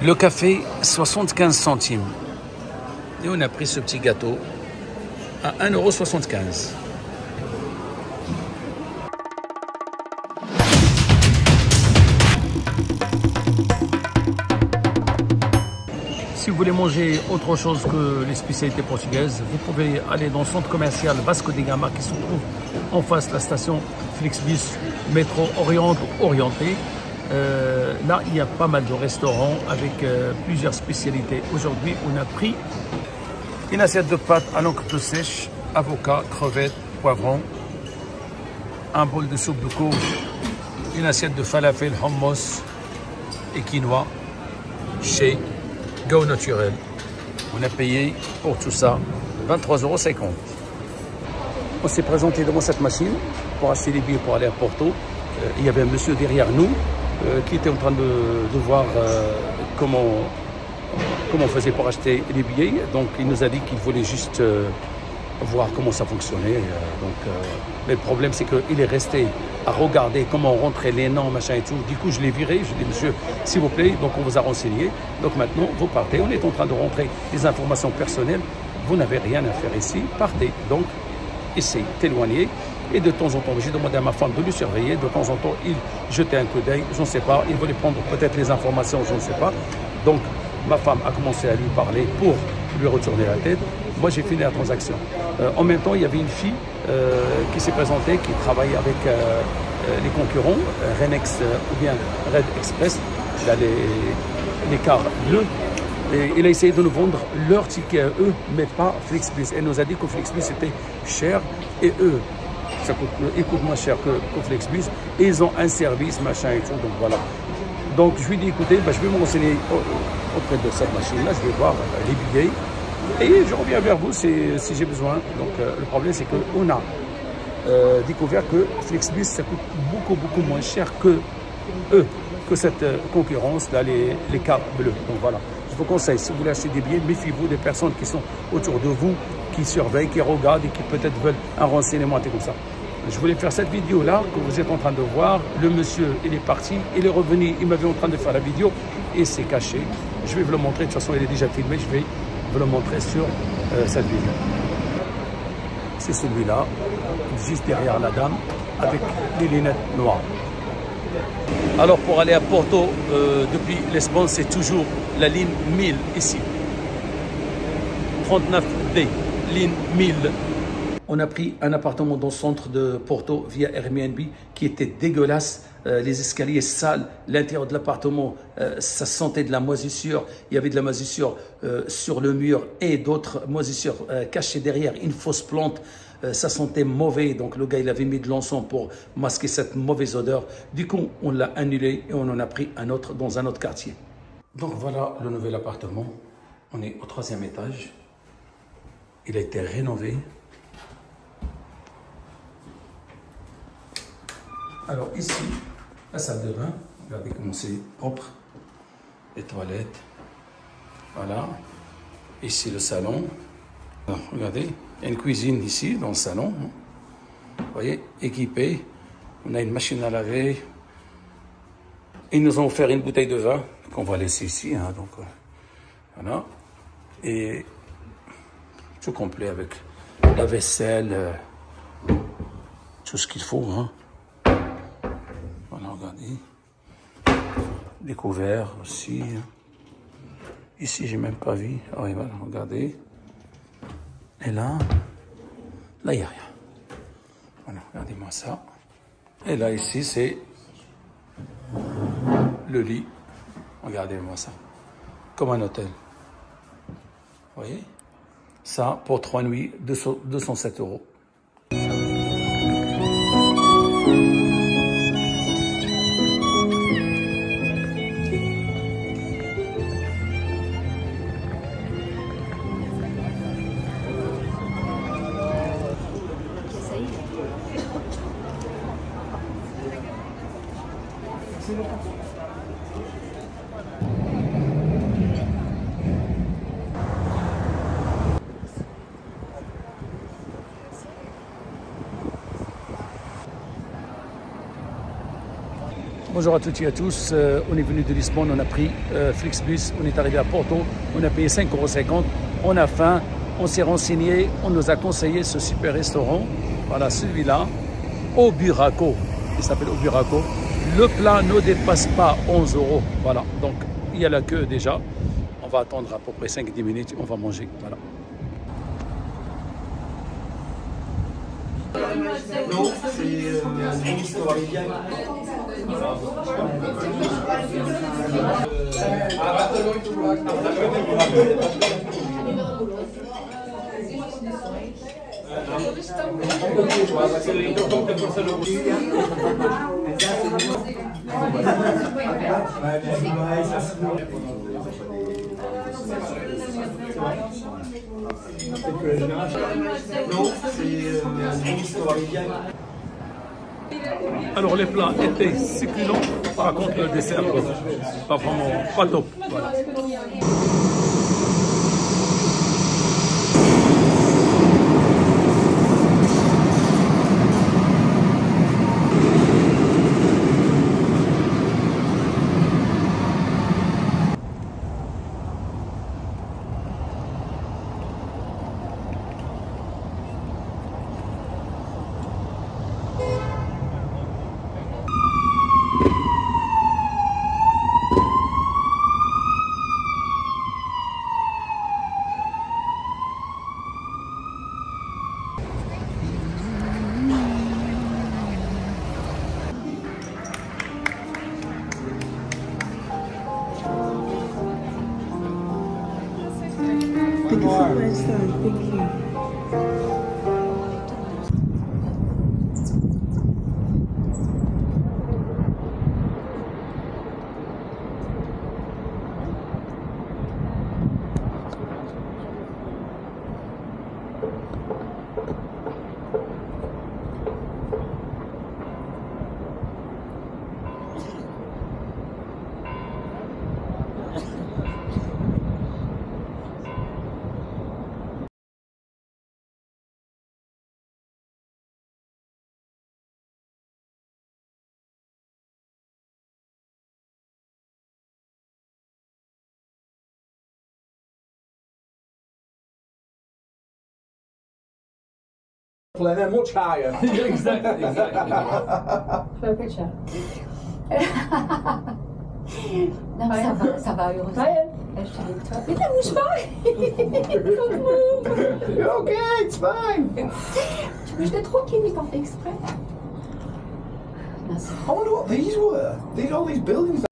Le café, 75 centimes. Et on a pris ce petit gâteau à 1,75 €. Si vous voulez manger autre chose que les spécialités portugaises, vous pouvez aller dans le centre commercial Vasco da Gama qui se trouve en face de la station Flixbus Métro Orienté. Là, il y a pas mal de restaurants avec plusieurs spécialités. Aujourd'hui, on a pris une assiette de pâtes à l'encre peu sèche, avocat, crevettes, poivrons, un bol de soupe de courge, une assiette de falafel, hummus et quinoa chez Go Naturel. On a payé pour tout ça 23,50 €. On s'est présenté devant cette machine pour acheter des billets pour aller à Porto. Il y avait un monsieur derrière nous qui était en train de voir comment on faisait pour acheter les billets. Donc il nous a dit qu'il voulait juste voir comment ça fonctionnait. Mais le problème c'est qu'il est resté à regarder comment rentrer les noms, machin et tout. Du coup je l'ai viré, je lui ai dit monsieur s'il vous plaît, donc on vous a renseigné. Donc maintenant vous partez, on est en train de rentrer les informations personnelles. Vous n'avez rien à faire ici, partez. Donc essayez d'éloigner. Et de temps en temps, j'ai demandé à ma femme de lui surveiller. De temps en temps, il jetait un coup d'œil, je ne sais pas. Il voulait prendre peut-être les informations, je ne sais pas. Donc, ma femme a commencé à lui parler pour lui retourner la tête. Moi, j'ai fini la transaction. En même temps, il y avait une fille qui s'est présentée, qui travaille avec les concurrents, Renex ou bien Red Express, là, les cars bleus. Et il a essayé de nous vendre leur ticket à eux, mais pas Flixbus. Elle nous a dit que Flixbus était cher et eux, ça coûte moins cher que Flixbus. Et ils ont un service, machin et tout. Donc voilà. Donc je lui ai dit, écoutez, je vais me renseigner auprès de cette machine-là. Je vais voir les billets. Et je reviens vers vous si j'ai besoin. Donc le problème, c'est qu'on a découvert que Flixbus, ça coûte beaucoup moins cher que eux, que cette concurrence-là, les cars bleus. Donc voilà. Je vous conseille, si vous voulez acheter des billets, méfiez-vous des personnes qui sont autour de vous, qui surveillent, qui regardent et qui peut-être veulent un renseignement comme ça. Je voulais faire cette vidéo-là que vous êtes en train de voir. Le monsieur, il est parti, il est revenu, il m'avait en train de faire la vidéo et c'est caché. Je vais vous le montrer, de toute façon il est déjà filmé, je vais vous le montrer sur cette vidéo. C'est celui-là, juste derrière la dame, avec les lunettes noires. Alors pour aller à Porto, depuis l'Espagne, c'est toujours la ligne 1000 ici. 39D, ligne 1000. On a pris un appartement dans le centre de Porto via Airbnb qui était dégueulasse. Les escaliers sales, l'intérieur de l'appartement, ça sentait de la moisissure. Il y avait de la moisissure sur le mur et d'autres moisissures cachées derrière, une fausse plante. Ça sentait mauvais, donc le gars il avait mis de l'encens pour masquer cette mauvaise odeur. Du coup, on l'a annulé et on en a pris un autre dans un autre quartier. Donc voilà le nouvel appartement. On est au 3e étage. Il a été rénové. Alors ici, la salle de bain. Regardez comment c'est propre. Les toilettes. Voilà. Ici le salon. Alors, regardez. Il y a une cuisine ici, dans le salon. Vous voyez, équipée. On a une machine à laver. Ils nous ont offert une bouteille de vin qu'on va laisser ici. Hein, donc, voilà. Et tout complet avec la vaisselle, tout ce qu'il faut. Hein. Voilà, regardez. Des couverts aussi. Ici, j'ai même pas vu. Ah oui, voilà, regardez. Et là, il n'y a rien. Voilà, regardez-moi ça. Et là, ici, c'est le lit. Regardez-moi ça. Comme un hôtel. Vous voyez? Ça, pour 3 nuits, 207 €. Bonjour à toutes et à tous. On est venu de Lisbonne, on a pris Flixbus, on est arrivé à Porto, on a payé 5,50 €. On a faim, on s'est renseigné, on nous a conseillé ce super restaurant. Voilà, celui-là, au Buraco. Il s'appelle au Buraco. Le plat ne dépasse pas 11 €. Voilà, donc il y a la queue déjà. On va attendre à peu près 5-10 minutes, on va manger. Voilà. Non, c'est une histoire légale. Non, c'est une histoire légale. Alors les plats étaient succulents, par contre le dessert, pas vraiment, pas top. Voilà. Thank you. And then much higher. Exactly. For a picture. Non, ça va, heureusement. Je suis avec toi. Mais ne bouge pas. You're okay, it's fine. Tu bouges de trop, Kenny, t'en fais exprès. Non, I wonder what these were. All these buildings.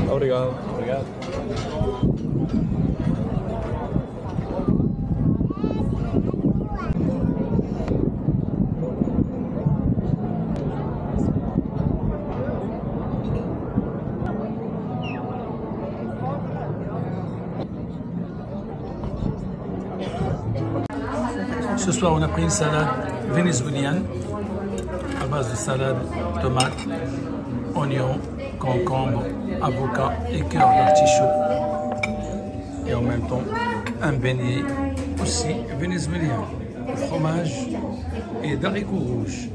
Obrigado. Obrigado. Ce soir, on a pris une salade vénézuélienne à base de salade, tomate, oignons, concombre, avocat et cœur d'artichaut. Et en même temps, un beignet aussi vénézuélien, fromage et d'haricots rouges.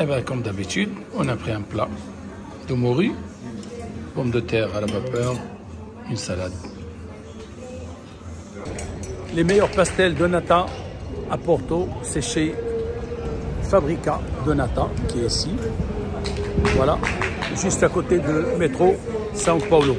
Et bien, comme d'habitude, on a pris un plat de morue, pommes de terre à la vapeur, une salade. Les meilleurs pastels de nata à Porto, c'est chez Fabrica de Nata qui est ici. Voilà, juste à côté de métro São Paulo.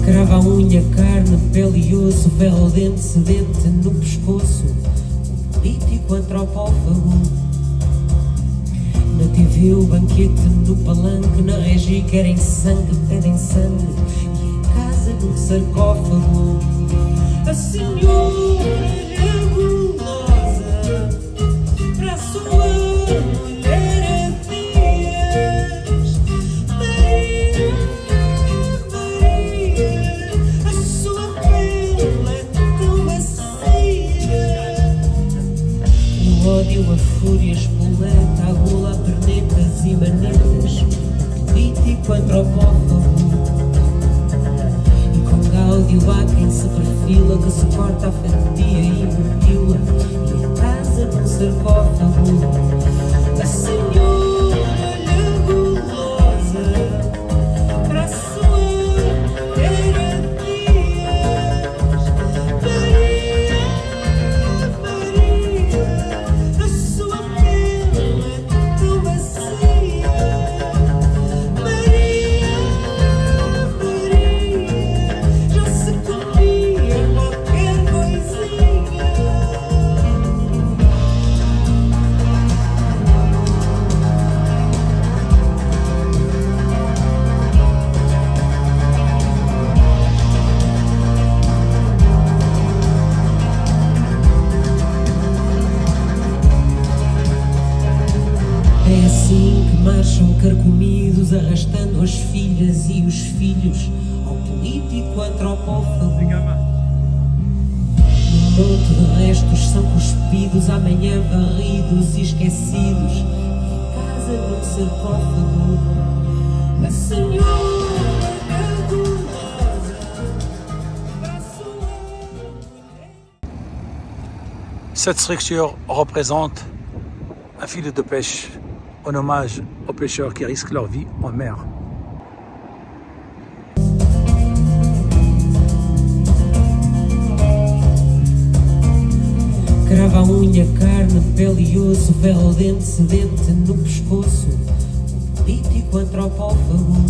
Crava a unha, carne, pele e osso, ferro, dente, sedente no pescoço. Um político antropófago. Na TV o banquete, no palanque, na regi querem sangue, pedem sangue. E em casa num sarcófago. A senhora nebulosa para a sua mulher a dias. Maria, Maria, a sua pele é tão macia. O ódio, a fúria, a espoleta, a gula, a pernetas e manetas. Político antropófago. Gáudio há quem se perfila, que se corta a fatia e mutila, e em casa num sarcófago. A senhora nebulosa para a sua mulher a dias. Maria, Maria, a sua pele é tão macia. Maria, já se comia qualquer coisinha. É assim que marcham carcomidos, arrastando as filhas e os filhos ao político antropófago. Um monte de restos são cuspidos, amanhã varridos e esquecidos, e em casa num sarcófago. A senhora nebulosa para a sua mulher. Cette structure représente un filet de pêche en hommage aux pêcheurs qui risquent leur vie en mer. Crava a unha, carne, pele e osso, ferro, dente, sedente no pescoço. Um político antropófago.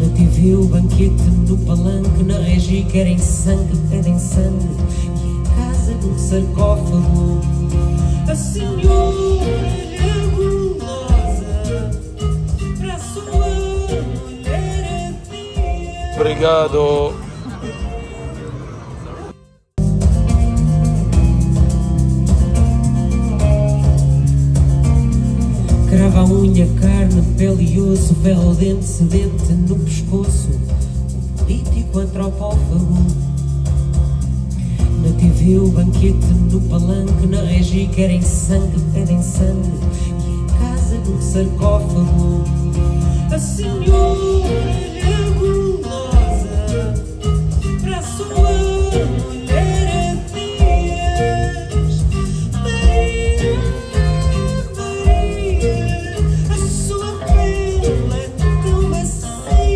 Na TV o banquete, no palanque, na regi querem sangue, pedem sangue. E em casa num sarcófago. A senhora nebulosa para a sua mulher a dias. Obrigado. Crava a unha, carne, pele e osso, ferro, dente, sedente no pescoço. Um político antropófago. Na TV o banquete, no palanque, na regi querem sangue, pedem sangue. E em casa num sarcófago. A senhora nebulosa para a sua mulher a dias. Maria, Maria, a sua pele é tão macia.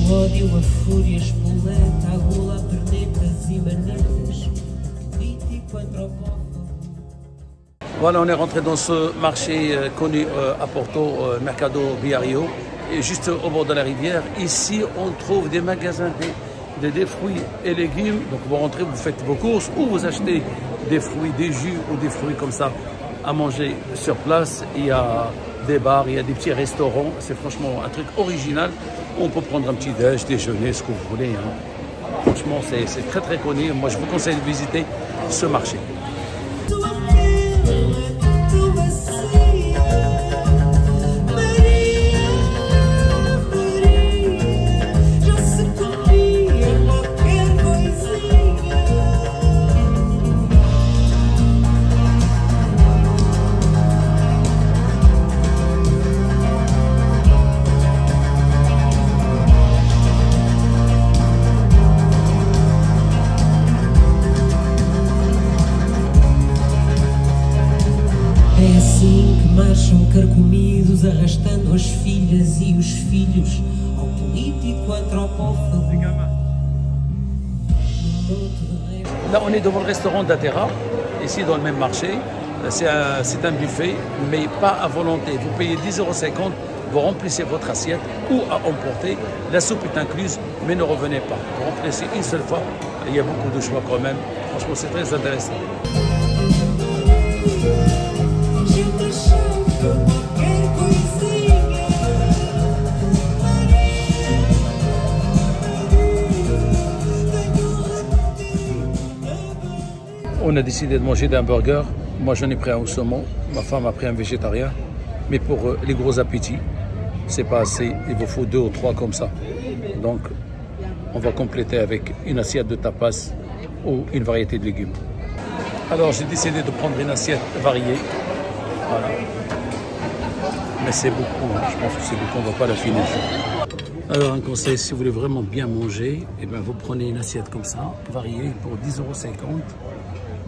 O ódio, a fúria, a espoleta, a gula, a pernetas e manetas. Político antropófago. Voilà, on est rentré dans ce marché connu à Porto, Mercado Biario, et juste au bord de la rivière. Ici, on trouve des magasins des fruits et légumes. Donc vous rentrez, vous faites vos courses ou vous achetez des fruits, des jus ou des fruits comme ça à manger sur place. Il y a des bars, il y a des petits restaurants. C'est franchement un truc original. On peut prendre un petit déjeuner, ce que vous voulez. Hein. Franchement, c'est très très connu. Moi, je vous conseille de visiter ce marché. marcham carcomidos, arrastando as filhas e os filhos ao político antropófago. Là, on est devant le restaurant d'Atera, ici dans le même marché. C'est un buffet, mais pas à volonté. Vous payez 10,50 €, vous remplissez votre assiette ou à emporter. La soupe est incluse, mais ne revenez pas. Vous remplissez une seule fois. Il y a beaucoup de choix quand même. Franchement, c'est très intéressant. On a décidé de manger d'un burger. Moi, j'en ai pris un au saumon. Ma femme a pris un végétarien. Mais pour les gros appétits, c'est pas assez. Il vous faut 2 ou 3 comme ça. Donc, on va compléter avec une assiette de tapas ou une variété de légumes. Alors, j'ai décidé de prendre une assiette variée. Voilà. Mais c'est beaucoup. Hein. Je pense que c'est beaucoup. On ne va pas la finir. Alors, un conseil, si vous voulez vraiment bien manger, eh bien, vous prenez une assiette comme ça, variée, pour 10,50 €.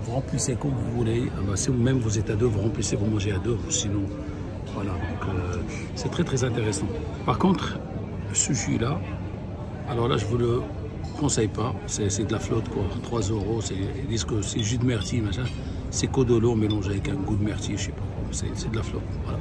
Vous remplissez comme vous voulez. Ah ben, si vous-même vous êtes à 2, vous remplissez, vous mangez à 2. Sinon, voilà. Donc, c'est très très intéressant. Par contre, ce jus-là, alors là, je vous le conseille pas. C'est de la flotte, quoi. 3 €. Ils disent que c'est jus de myrtille, machin. C'est codolo mélangé avec un goût de myrtille, je sais pas. C'est de la flotte. Voilà.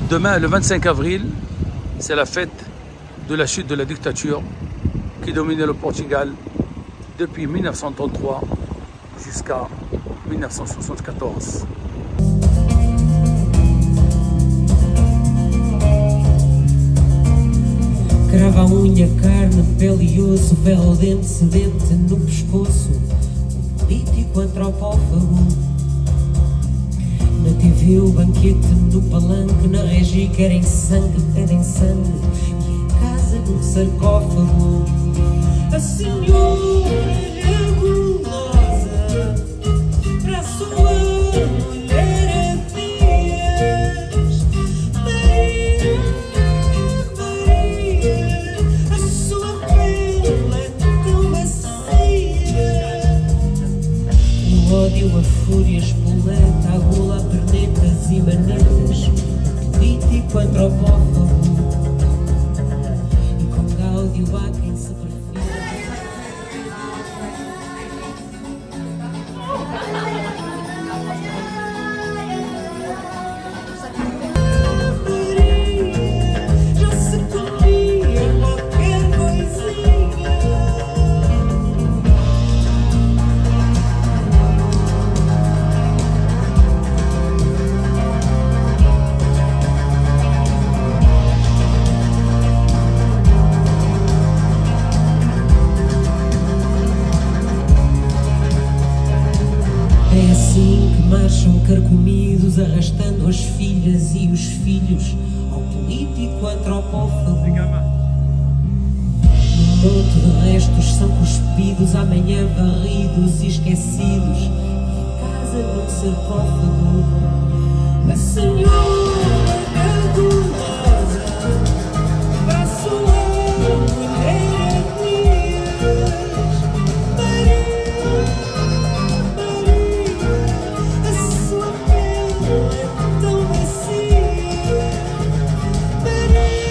Demain, le 25 avril, c'est la fête de la chute de la dictature qui dominait le Portugal depuis 1933 jusqu'à 1974. Crava a unha, carne, pele e osso, ferro dente, sedente no pescoço, político antropófago. Na TV o banquete no palanque, na regi querem sangue, pedem sangue, e em casa num sarcófago. A senhora é gulosa, para a sua mulher a dias. Maria, Maria, a sua pele é tão macia. O ódio, a fúria, espoleta, a gula, a pernetas e manetas, político antropófago. E com gáudio há quem se prefira. Maria, já se comia qualquer coisinha. É assim que marcham carcomidos, arrastando as filhas e os filhos ao político antropófago. Num monte de restos são cuspidos, amanhã varridos e esquecidos, e em casa num sarcófago. A senhora é gulosa, para a sua mulher a dias. Maria, a sua pele é tão macia. Maria,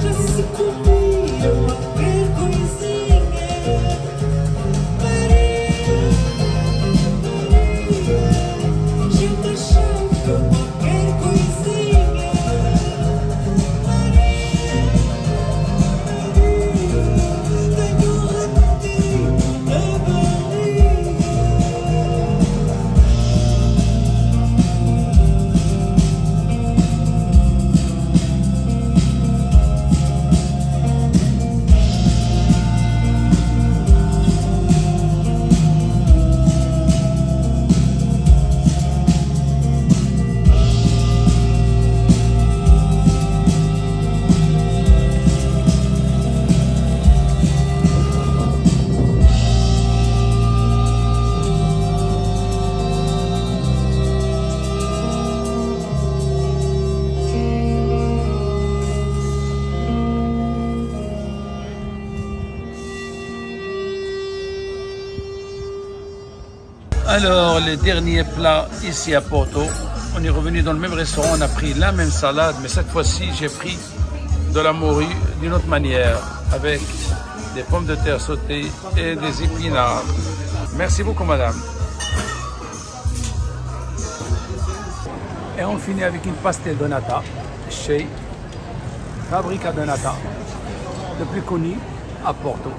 já se comia qualquer coisinha. Maria, gente Alors, les derniers plats ici à Porto, on est revenu dans le même restaurant, on a pris la même salade, mais cette fois-ci, j'ai pris de la morue d'une autre manière, avec des pommes de terre sautées et des épinards. Merci beaucoup, madame. Et on finit avec une pastel de nata chez Fabrica de Nata, le plus connu à Porto.